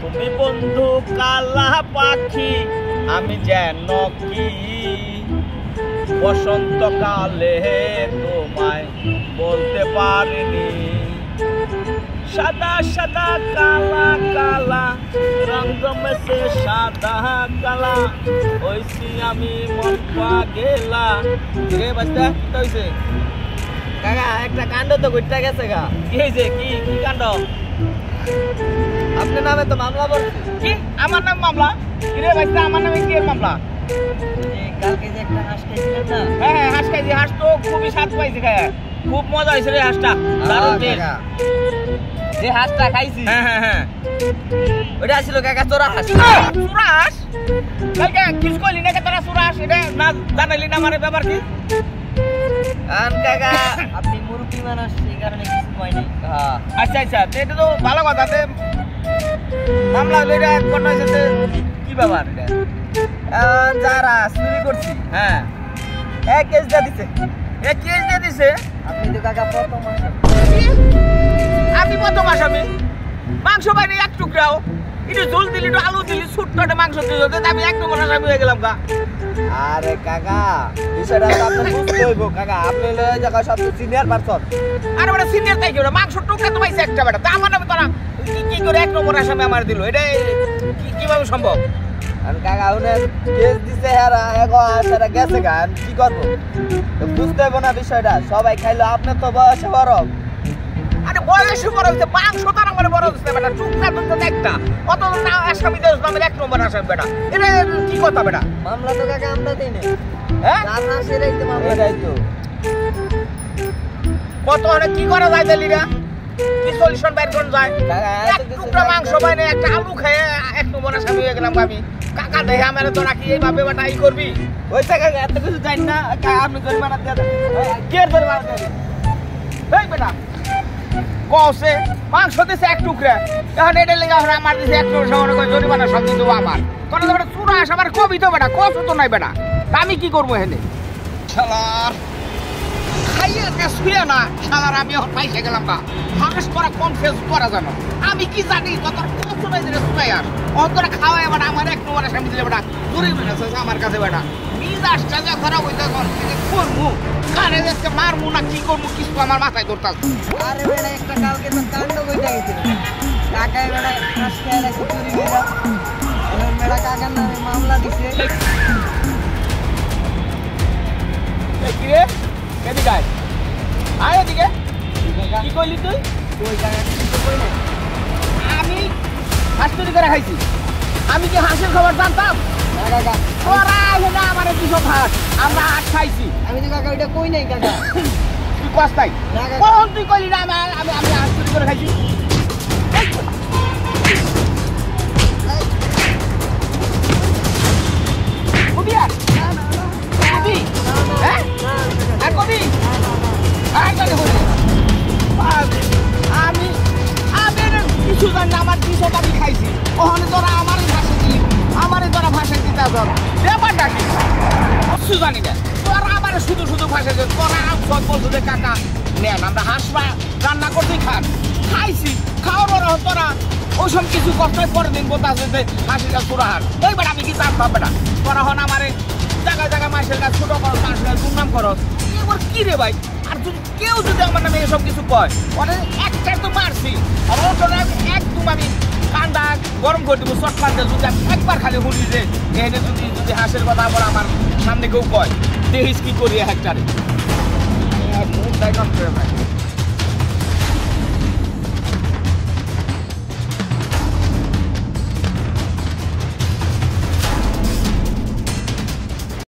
তুমি বন্ধু কালা পাখি আমি যেন কি বসন্তকালে তোমায় বলতে পারিনি সাদা সাদা কালা কালা রঙ জমেছে সাদা কালা হইছি আমি মন পাগেলা রে বাচ্চা কি হইছে কাকা একটা কাণ্ড তো ঘটতে গেছে গা কি হইছে কি কি কাণ্ড আপনার নামে তো মামলা পড়ছে কি আমার নাম মামলা কি রে বাচ্চা আমার নামে কি মামলা কালকে যে একটা হাঁস খাইছিলেন না হ্যাঁ হ্যাঁ হাঁস খাইছি হাঁস তো খুবই স্বাদ পাইছি খায় খুব মজা হয়েছে রে হাঁসটা দারুণ টেস্ট যে হাঁসটা খাইছি হ্যাঁ হ্যাঁ হ্যাঁ ওটা ছিল কাকা চোরা হাঁস চোরা হাঁস কালকে কিছু কইলি না তোরা চোরা হাঁস এটা না জানাইলি না আমার ব্যাপার কি কাকা আপনি মুরব্বী মানুষ এই কারণে কিছু কয়নি আচ্ছা আচ্ছা এটা তো ভালো কথা মামলা হলো এটা কোন হয়েছে কি ব্যাপার এটা যারা চুরি করছি হ্যাঁ এক কেস দিয়ে দিছে এ কেস দিয়ে দিছে আপনি তো কাকা প্রথম আসামি আমি প্রথম আসামি মাংস বাইরে এক টুকরাও একটু ঝোল দিলি একটু আলু দিলি ছোট্ট একটা মাংস দিলি আমি এক নম্বর আসামি হয়ে গেলাম গা আরে কাকা বিষয়টা তো আপনি বুঝতে হইব কাকা আপনি এই জায়গা সবচেয়ে সিনিয়র পারসন আরে বেটা সিনিয়র তাই কি মাংস টুকরা তো পাইছে একটা বেটা তা আমার নামে তোরা কি করে এক নম্বর আসামি আমার দিল এটা কিভাবে সম্ভব কাকা উনি কেস দিছে হেরা এগো সেটা গেছে গান কি করবো বুঝতে হইব না বিষয়টা সবাই খাইলো আপনি তো বয়সে বড় আরে বয়সে বড় হইছে মাংস তার আমার বড় হইছে বেটা টুকরা তো একটা অত না আসামি দেশ নামে এক নম্বর আসামি বেটা এটা কি কথা বেটা মামলা তো কাকা আমরা দেই না হ্যাঁ চার মাসের এই তো মামলা দেই তো কত অনেক কি করা যায় দিলিরা কি সলিউশন বাইর কোন যায় এক টুকরা মাংস বাইনে একটা আলু খেয়ে এক নম্বর আসামি হয়ে গেলাম আমি কাকা দেখে আমার তো রাখি এইভাবে বেটা ই করবি ওই টাকা এত কিছু জানি না আপনি জরিমানা দিয়ে দেন কে জরিমানা দেবে এই বেটা কসে মাংস দিছে এক টুকরা এখন এটা লেগে আমার দিছে এক টুকরা জরিমানা সব দিতে আমার কোন বেটা চুরা আস আমার কবি তো বেটা কস তো নাই বেটা আমি কি করবো এখানে শালার খাইয়ে শুয়ে না শালার আমি এখন পাইসে গেলাম না হাঁস করা কনফিউজ করা জানো আমি কি জানি তোর কত বাজে শুকাই আর অন্তরে খাওয়াই বেটা আমার এক নম্বর সামনে দিলে বেটা জরিমানা আছে আমার কাছে বেটা মিজাজটা যা খারাপ হইতে করবো কারে দেখতে মারমু না কি করবো কিছু আমার মাথায় ধরতাম আরে বেটা একটা কালকে তো কাণ্ড কইতে গেছিল কাকা বেটা হাঁস খেয়ে রাখি চুরি করে এখন বেটা কাকার নামে মামলা দিছে কি রে এদিকে আয় এদিকে কি কইলি তুই ওই কাকা কিছু কই না আমি হাঁস চুরি করে খাইছি আমি কি হাঁসের খবর জানতাম কাকা ওরা না আমার দুশো হাঁস আমরা হাঁস খাইছি আমি তো কাকা ওইটা কই নাই কাকা তুই কস্তাই না কাকা। কখন তুই কইলি না আমি আমি হাঁস চুরি করে খাইছি কবি আর কবি হ্যাঁ আর কবি আর কবি আমি আমি কিছু জানি আমার দুশো আমি খাইছি ওখানে তোরা আমারই ভাষা দিলি আমারই তোরা ভাষা দিতে আসল ব্যাপারটা কি কিছু জানি না তোরা আমার শুধু শুধু ভাষা দিয়ে তোরা সব বলছো যে কাকা নেন আমরা হাঁস রান্না করতেই খান খাইছি খাওয়ার পর তোরা ওইসব কিছু কষ্টের পরে দিন বলতে আসে যে হাঁসের গাছ পুরো হাঁস এইবার আমি কি জানতাম বেটা তোরা হন আমার জায়গায় জায়গায় মাসের গাছ ছোটো খরচ হাঁসের গাছ দুর্নাম খরচ এবার কি রে ভাই আর যদি কেউ যদি আমার নামে এসব কিছু কয় ওরা একটা তো মারছি আর ওটা একদম আমি ঠান্ডা গরম করে দেবো চট মারতে যদি আমি একবার খালি শুনি যে এখানে যদি যদি হাঁসের কথা আবার আমার সামনে কেউ কয় দেখিস কি করি একটারে মনটাই নষ্ট হয়ে যায়